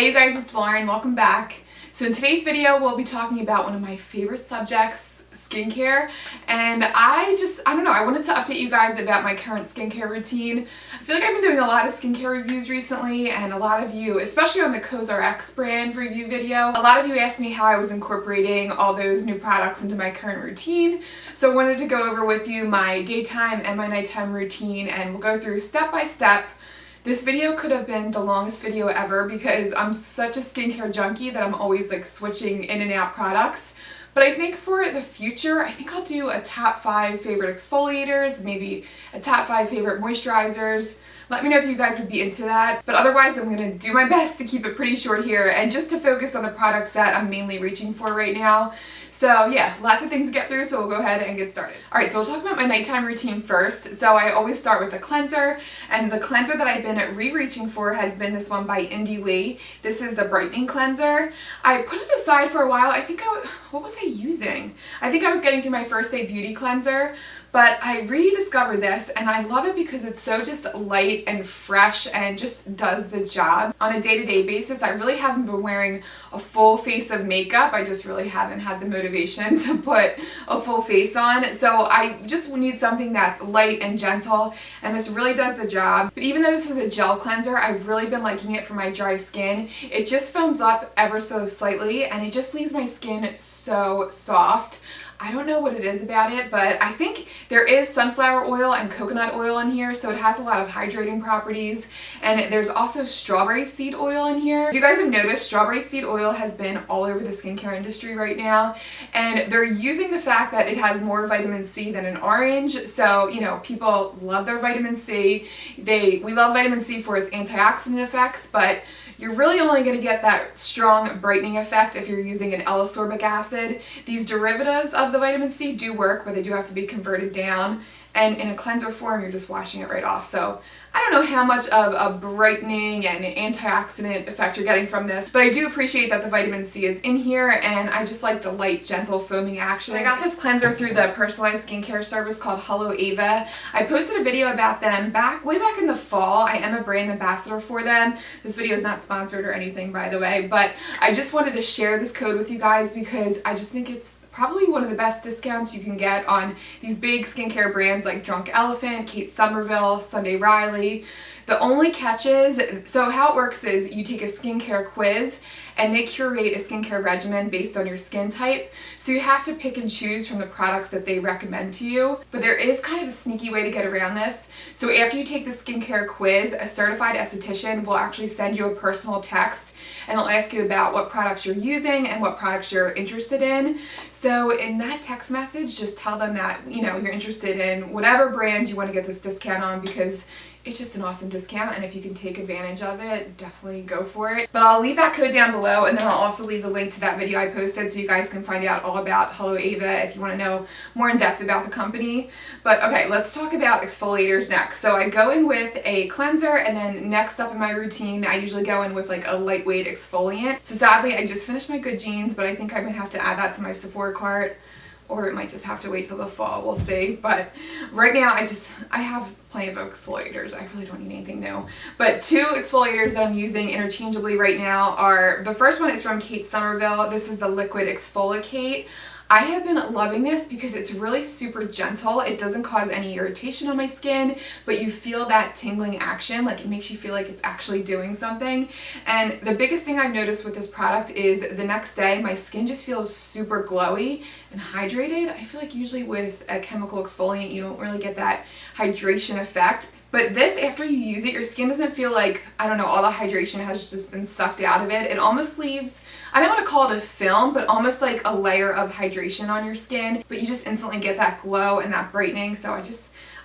Hey you guys, it's Lauren. Welcome back. So in today's video, we'll be talking about one of my favorite subjects, skincare. And I don't know, I wanted to update you guys about my current skincare routine. I feel like I've been doing a lot of skincare reviews recently, and a lot of you, especially on the CosRx brand review video, a lot of you asked me how I was incorporating all those new products into my current routine. So I wanted to go over with you my daytime and my nighttime routine, and we'll go through step by step. This video could have been the longest video ever because I'm such a skincare junkie that I'm always like switching in and out products. But I think for the future, I think I'll do a top 5 favorite exfoliators, maybe a top 5 favorite moisturizers. Let me know if you guys would be into that. But otherwise, I'm going to do my best to keep it pretty short here and just to focus on the products that I'm mainly reaching for right now. So yeah, lots of things to get through, so we'll go ahead and get started. Alright, so we'll talk about my nighttime routine first. So I always start with a cleanser, and the cleanser that I've been re-reaching for has been this one by Indie Lee. This is the brightening cleanser. I put it aside for a while. What was I using? I think I was getting through my First Day Beauty cleanser, but I rediscovered this and I love it because it's so just light and fresh and just does the job. On a day-to-day basis, I really haven't been wearing a full face of makeup. I just really haven't had the motivation to put a full face on. So I just need something that's light and gentle, and this really does the job. But even though this is a gel cleanser, I've really been liking it for my dry skin. It just foams up ever so slightly and it just leaves my skin so soft. I don't know what it is about it, but I think there is sunflower oil and coconut oil in here, so it has a lot of hydrating properties. And there's also strawberry seed oil in here. If you guys have noticed, strawberry seed oil has been all over the skincare industry right now, and they're using the fact that it has more vitamin C than an orange. So, you know, people love their vitamin C. We love vitamin C for its antioxidant effects, but you're really only going to get that strong brightening effect if you're using an L-ascorbic acid. These derivatives of the vitamin C do work, but they do have to be converted down. And in a cleanser form, you're just washing it right off. So I don't know how much of a brightening and antioxidant effect you're getting from this, but I do appreciate that the vitamin C is in here, and I just like the light, gentle, foaming action. I got this cleanser through the personalized skincare service called Hello Ava. I posted a video about them way back in the fall. I am a brand ambassador for them. This video is not sponsored or anything, by the way, but I just wanted to share this code with you guys because I just think it's probably one of the best discounts you can get on these big skincare brands like Drunk Elephant, Kate Somerville, Sunday Riley. The only catch is, so how it works is you take a skincare quiz and they curate a skincare regimen based on your skin type. So you have to pick and choose from the products that they recommend to you. But there is kind of a sneaky way to get around this. So after you take the skincare quiz, a certified esthetician will actually send you a personal text, and they'll ask you about what products you're using and what products you're interested in. So in that text message, just tell them that, you know, you're interested in whatever brand you want to get this discount on, because it's just an awesome discount, and if you can take advantage of it, definitely go for it. But I'll leave that code down below, and then I'll also leave the link to that video I posted so you guys can find out all about Hello Ava if you want to know more in depth about the company. But okay, let's talk about exfoliators next. So I go in with a cleanser, and then next up in my routine, I usually go in with like a lightweight exfoliant. So sadly, I just finished my Good Genes, but I think I might have to add that to my Sephora cart, or it might just have to wait till the fall, we'll see. But right now I have plenty of exfoliators. I really don't need anything new. But 2 exfoliators that I'm using interchangeably right now are, the first one is from Kate Somerville. This is the Liquid Exfoliate. I have been loving this because it's really super gentle. It doesn't cause any irritation on my skin, but you feel that tingling action. Like, it makes you feel like it's actually doing something. And the biggest thing I've noticed with this product is the next day, my skin just feels super glowy and hydrated. I feel like usually with a chemical exfoliant, you don't really get that hydration effect. But this, after you use it, your skin doesn't feel like, I don't know, all the hydration has just been sucked out of it. It almost leaves, I don't want to call it a film, but almost like a layer of hydration on your skin. But you just instantly get that glow and that brightening. So I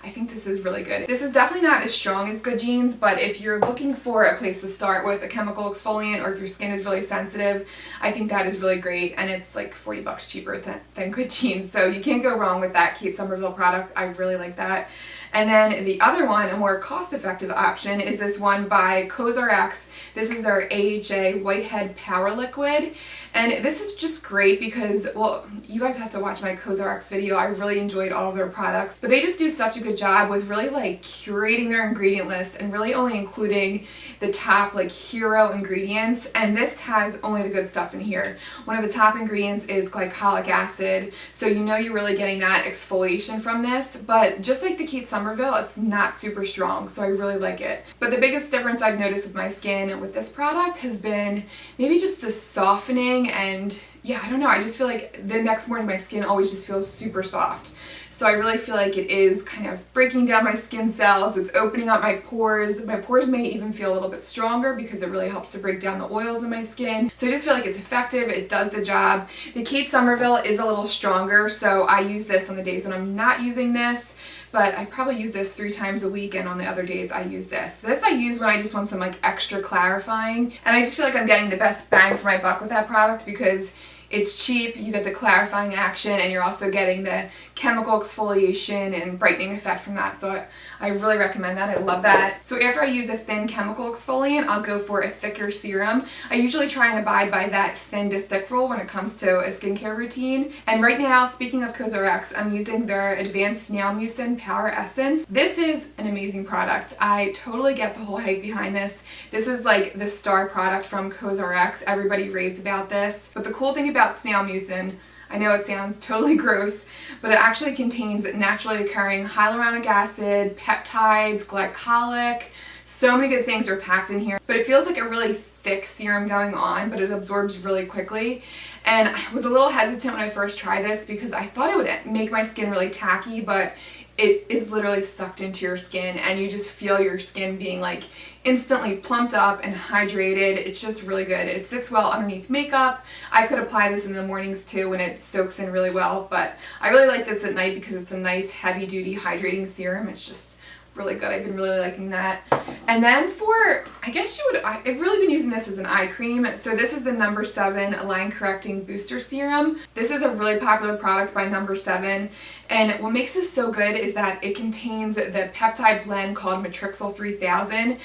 think this is really good. This is definitely not as strong as Good Genes, but if you're looking for a place to start with a chemical exfoliant, or if your skin is really sensitive, I think that is really great, and it's like $40 cheaper than Good Genes, so you can't go wrong with that Kate Somerville product. I really like that. And then the other one, a more cost-effective option, is this one by Cosmetics. This is their AHA Whitehead Power Liquid. And this is just great because, well, you guys have to watch my Cosmetics video. I really enjoyed all of their products. But they just do such a good job with really like curating their ingredient list and really only including the top like hero ingredients. And this has only the good stuff in here. One of the top ingredients is glycolic acid. So you know you're really getting that exfoliation from this. But just like the Kate Somerville, it's not super strong. So I really like it. But the biggest difference I've noticed with my skin with this product has been maybe just the softening. And yeah, I don't know, I just feel like the next morning my skin always just feels super soft. So I really feel like it is kind of breaking down my skin cells, it's opening up my pores. My pores may even feel a little bit stronger because it really helps to break down the oils in my skin. So I just feel like it's effective, it does the job. The Kate Somerville is a little stronger, so I use this on the days when I'm not using this. But I probably use this 3 times a week, and on the other days I use this. This I use when I just want some like extra clarifying, and I just feel like I'm getting the best bang for my buck with that product because it's cheap, you get the clarifying action, and you're also getting the chemical exfoliation and brightening effect from that. So I really recommend that. I love that. So after I use a thin chemical exfoliant, I'll go for a thicker serum. I usually try and abide by that thin to thick rule when it comes to a skincare routine. And right now, speaking of Cosmetics, I'm using their Advanced Snail Mucin Power Essence. This is an amazing product. I totally get the whole hype behind this. This is like the star product from Cosmetics. Everybody raves about this. But the cool thing about snail mucin, I know it sounds totally gross, but it actually contains naturally occurring hyaluronic acid, peptides, glycolic. So many good things are packed in here, but it feels like a really thick serum going on, but it absorbs really quickly. And I was a little hesitant when I first tried this because I thought it would make my skin really tacky, but it is literally sucked into your skin and you just feel your skin being like instantly plumped up and hydrated. It's just really good. It sits well underneath makeup. I could apply this in the mornings too when it soaks in really well, but I really like this at night because it's a nice heavy duty hydrating serum. It's just really good. I've been really liking that. And then for, I guess you would, I've really been using this as an eye cream. So this is the No. 7 Line Correcting Booster Serum. This is a really popular product by No. 7. And what makes this so good is that it contains the peptide blend called Matrixyl 3000.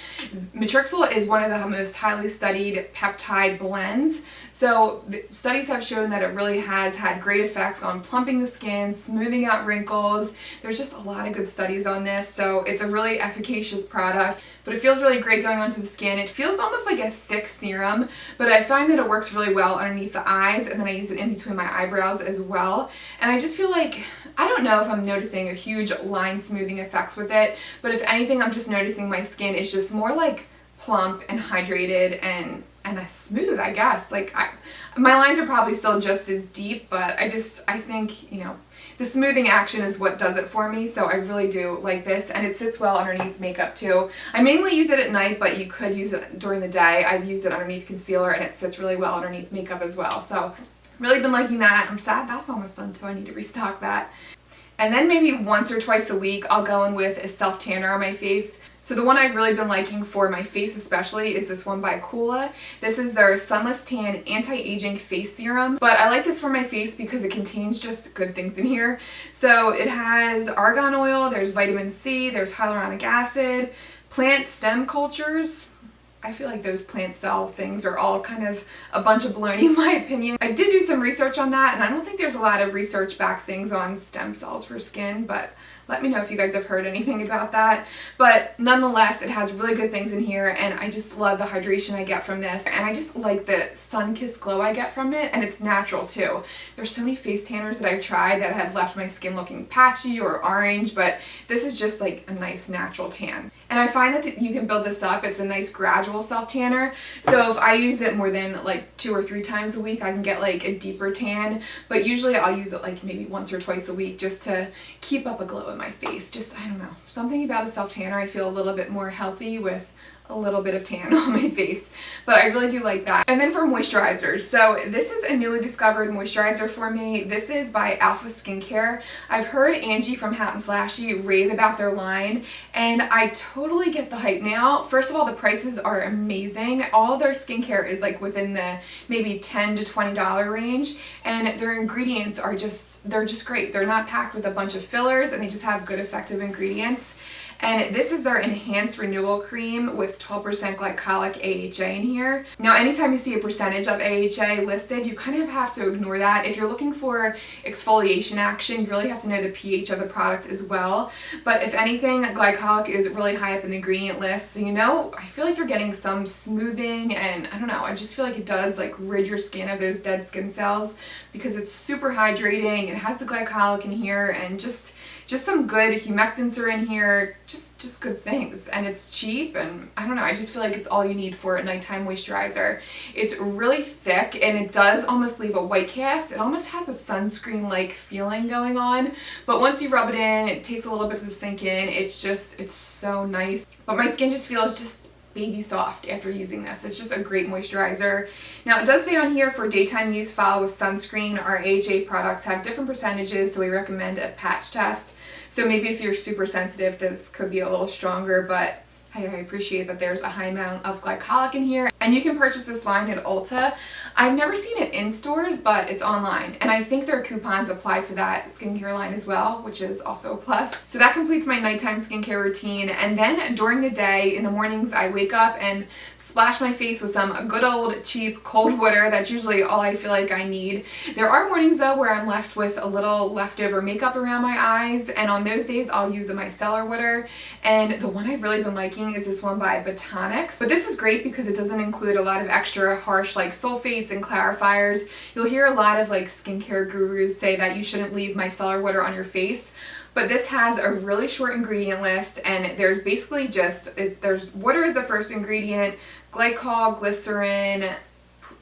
Matrixyl is one of the most highly studied peptide blends. So studies have shown that it really has had great effects on plumping the skin, smoothing out wrinkles. There's just a lot of good studies on this. So it's a really efficacious product, but it feels really great going onto the skin. It feels almost like a thick serum, but I find that it works really well underneath the eyes, and then I use it in between my eyebrows as well. And I just feel like, I don't know if I'm noticing a huge line smoothing effects with it, but if anything, I'm just noticing my skin is just more like plump and hydrated and smooth, I guess. Like my lines are probably still just as deep, but I think, you know, the smoothing action is what does it for me, so I really do like this, and it sits well underneath makeup too. I mainly use it at night, but you could use it during the day. I've used it underneath concealer, and it sits really well underneath makeup as well, so really been liking that. I'm sad that's almost done too. I need to restock that. And then maybe once or twice a week, I'll go in with a self-tanner on my face. So the one I've really been liking for my face especially is this one by Coola. This is their Sunless Tan Anti-Aging Face Serum. But I like this for my face because it contains just good things in here. So it has argan oil, there's vitamin C, there's hyaluronic acid, plant stem cultures. I feel like those plant cell things are all kind of a bunch of baloney in my opinion. I did do some research on that, and I don't think there's a lot of research-backed things on stem cells for skin, but let me know if you guys have heard anything about that. But nonetheless, it has really good things in here, and I just love the hydration I get from this. And I just like the sun-kissed glow I get from it, and it's natural too. There's so many face tanners that I've tried that have left my skin looking patchy or orange, but this is just like a nice natural tan. And I find that you can build this up. It's a nice gradual self-tanner. So if I use it more than like 2 or 3 times a week, I can get like a deeper tan. But usually I'll use it like maybe once or twice a week just to keep up a glow in my face. Just, I don't know, something about a self-tanner. I feel a little bit more healthy with a little bit of tan on my face, but I really do like that. And then for moisturizers, so this is a newly discovered moisturizer for me. This is by Alpha Skincare. I've heard Angie from Hot and Flashy rave about their line, and I totally get the hype now. First of all, the prices are amazing. All their skincare is like within the maybe $10 to $20 range, and their ingredients are they're just great. They're not packed with a bunch of fillers, and they just have good effective ingredients. And this is their Enhanced Renewal Cream with 12% glycolic AHA in here. Now, anytime you see a percentage of AHA listed, you kind of have to ignore that. If you're looking for exfoliation action, you really have to know the pH of the product as well. But if anything, glycolic is really high up in the ingredient list. So, you know, I feel like you're getting some smoothing, and I don't know, I just feel like it does like rid your skin of those dead skin cells because it's super hydrating. It has the glycolic in here, and just some good humectants are in here, just good things, and it's cheap, and I don't know, I just feel like it's all you need for a nighttime moisturizer. It's really thick, and it does almost leave a white cast. It almost has a sunscreen-like feeling going on, but once you rub it in, it takes a little bit to sink in. It's so nice, but my skin just feels just baby soft after using this. It's just a great moisturizer. Now, it does say on here for daytime use, follow with sunscreen. Our AHA products have different percentages, so we recommend a patch test. So maybe if you're super sensitive, this could be a little stronger, but I appreciate that there's a high amount of glycolic in here. And you can purchase this line at Ulta. I've never seen it in stores, but it's online. And I think their coupons apply to that skincare line as well, which is also a plus. So that completes my nighttime skincare routine. And then during the day, in the mornings, I wake up and splash my face with some good old cheap cold water. That's usually all I feel like I need. There are mornings though where I'm left with a little leftover makeup around my eyes, and on those days I'll use the micellar water. And the one I've really been liking is this one by Botanics. But this is great because it doesn't include a lot of extra harsh like sulfates and clarifiers. You'll hear a lot of like skincare gurus say that you shouldn't leave micellar water on your face. But this has a really short ingredient list, and there's basically there's water is the first ingredient, glycol, glycerin,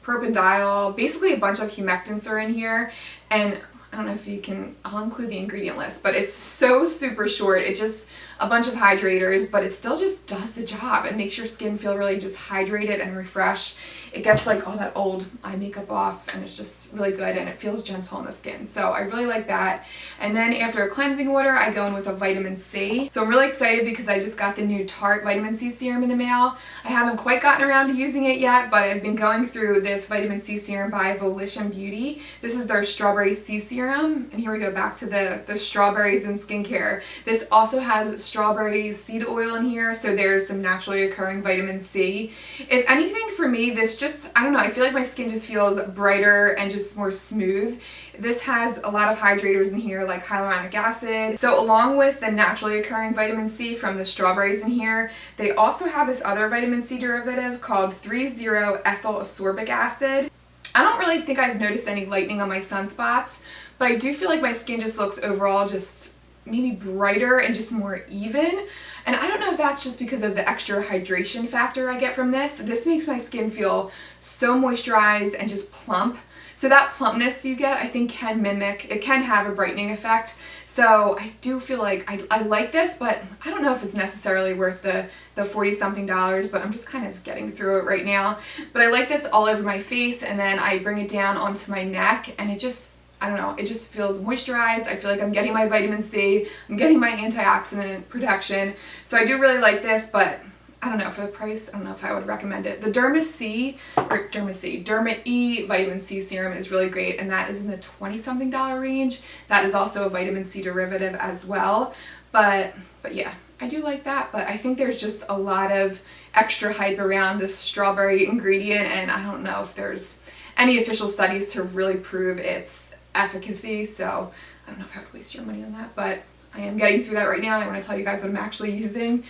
propanediol, basically a bunch of humectants are in here, and I don't know if you can, I'll include the ingredient list, but it's so super short. It's just a bunch of hydrators, but it still just does the job. It makes your skin feel really just hydrated and refreshed. It gets like all that old eye makeup off, and it's just really good, and it feels gentle on the skin. So I really like that. And then after a cleansing water, I go in with a vitamin C. So I'm really excited because I just got the new Tarte vitamin C serum in the mail. I haven't quite gotten around to using it yet, but I've been going through this vitamin C serum by Volition Beauty. This is their strawberry C serum, and here we go back to the strawberries in skincare. This also has strawberry seed oil in here, so there's some naturally occurring vitamin C. If anything, for me, this I don't know, I feel like my skin just feels brighter and just more smooth. This has a lot of hydrators in here like hyaluronic acid. So along with the naturally occurring vitamin C from the strawberries in here, they also have this other vitamin C derivative called 3,0-ethyl ascorbic acid. I don't really think I've noticed any lightening on my sunspots, but I do feel like my skin just looks overall just maybe brighter and just more even. And I don't know if that's just because of the extra hydration factor I get from this. This makes my skin feel so moisturized and just plump. So that plumpness you get, I think it can have a brightening effect. So I do feel like I like this, but I don't know if it's necessarily worth the $40-something, but I'm just kind of getting through it right now. But I like this all over my face, and then I bring it down onto my neck, and it just, I don't know, it just feels moisturized. I feel like I'm getting my vitamin C, I'm getting my antioxidant protection. So I do really like this, but I don't know, for the price, I don't know if I would recommend it. The Derma E vitamin C serum is really great, and that is in the $20-something range. That is also a vitamin C derivative as well. But yeah, I do like that, but I think there's just a lot of extra hype around this strawberry ingredient, and I don't know if there's any official studies to really prove its efficacy, so I don't know if I would waste your money on that, but I am getting through that right now, and I want to tell you guys what I'm actually using.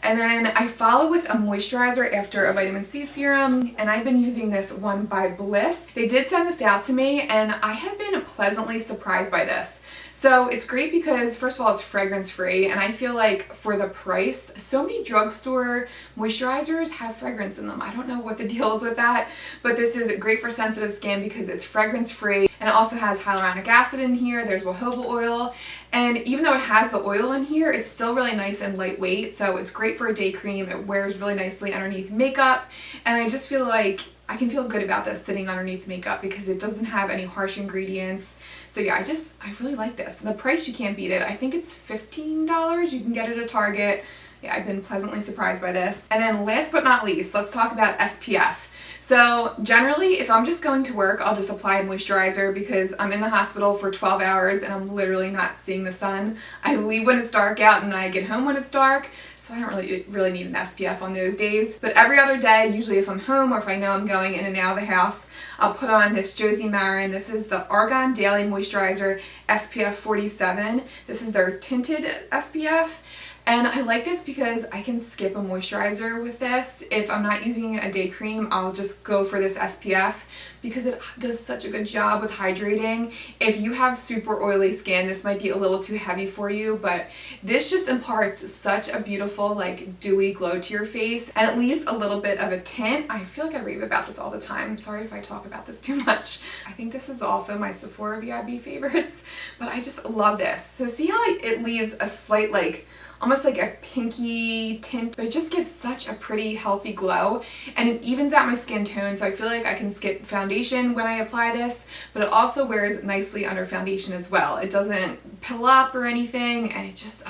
And then I follow with a moisturizer after a vitamin C serum, and I've been using this one by Bliss. They did send this out to me, and I have been pleasantly surprised by this. So it's great because, first of all, it's fragrance free, and I feel like for the price, so many drugstore moisturizers have fragrance in them. I don't know what the deal is with that, but this is great for sensitive skin because it's fragrance free. And it also has hyaluronic acid in here, there's jojoba oil, and even though it has the oil in here, it's still really nice and lightweight, so it's great for a day cream. It wears really nicely underneath makeup, and I just feel like I can feel good about this sitting underneath makeup because it doesn't have any harsh ingredients. So yeah, I really like this. The price, you can't beat it. I think it's $15. You can get it at Target. Yeah, I've been pleasantly surprised by this. And then last but not least, let's talk about SPF. So generally, if I'm just going to work, I'll just apply a moisturizer because I'm in the hospital for 12 hours and I'm literally not seeing the sun. I leave when it's dark out and I get home when it's dark, so I don't really need an SPF on those days. But every other day, usually if I'm home or if I know I'm going in and out of the house, I'll put on this Josie Maran. This is the Argan Daily Moisturizer SPF 47. This is their tinted SPF. And I like this because I can skip a moisturizer with this. If I'm not using a day cream, I'll just go for this SPF because it does such a good job with hydrating. If you have super oily skin, this might be a little too heavy for you, but this just imparts such a beautiful, like, dewy glow to your face, and it leaves a little bit of a tint. I feel like I rave about this all the time. Sorry if I talk about this too much. I think this is also my Sephora VIB favorites, but I just love this. So see how it leaves a slight, like, almost like a pinky tint, but it just gives such a pretty healthy glow, and it evens out my skin tone, so I feel like I can skip foundation when I apply this, but it also wears nicely under foundation as well. It doesn't pill up or anything, and it just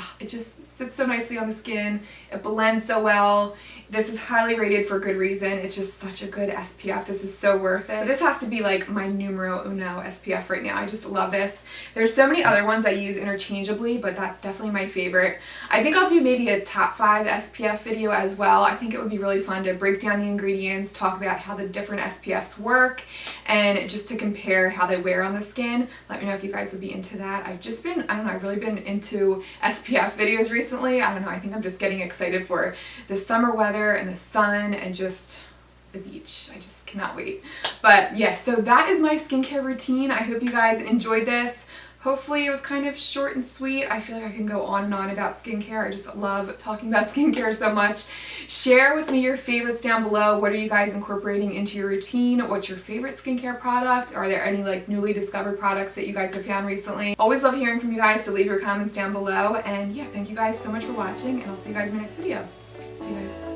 sits so nicely on the skin. It blends so well. This is highly rated for good reason. It's just such a good SPF. This is so worth it. This has to be like my numero uno SPF right now. I just love this. There's so many other ones I use interchangeably, but that's definitely my favorite. I think I'll do maybe a top 5 SPF video as well. I think it would be really fun to break down the ingredients, talk about how the different SPFs work, and just to compare how they wear on the skin. Let me know if you guys would be into that. I've just been, I don't know, I've really been into SPF videos recently. I don't know, I think I'm just getting excited for the summer weather and the sun and just the beach. I just cannot wait. But yeah, so that is my skincare routine. I hope you guys enjoyed this. Hopefully it was kind of short and sweet. I feel like I can go on and on about skincare. I just love talking about skincare so much. Share with me your favorites down below. What are you guys incorporating into your routine? What's your favorite skincare product? Are there any like newly discovered products that you guys have found recently? Always love hearing from you guys, so leave your comments down below. And yeah, thank you guys so much for watching, and I'll see you guys in my next video. See you guys.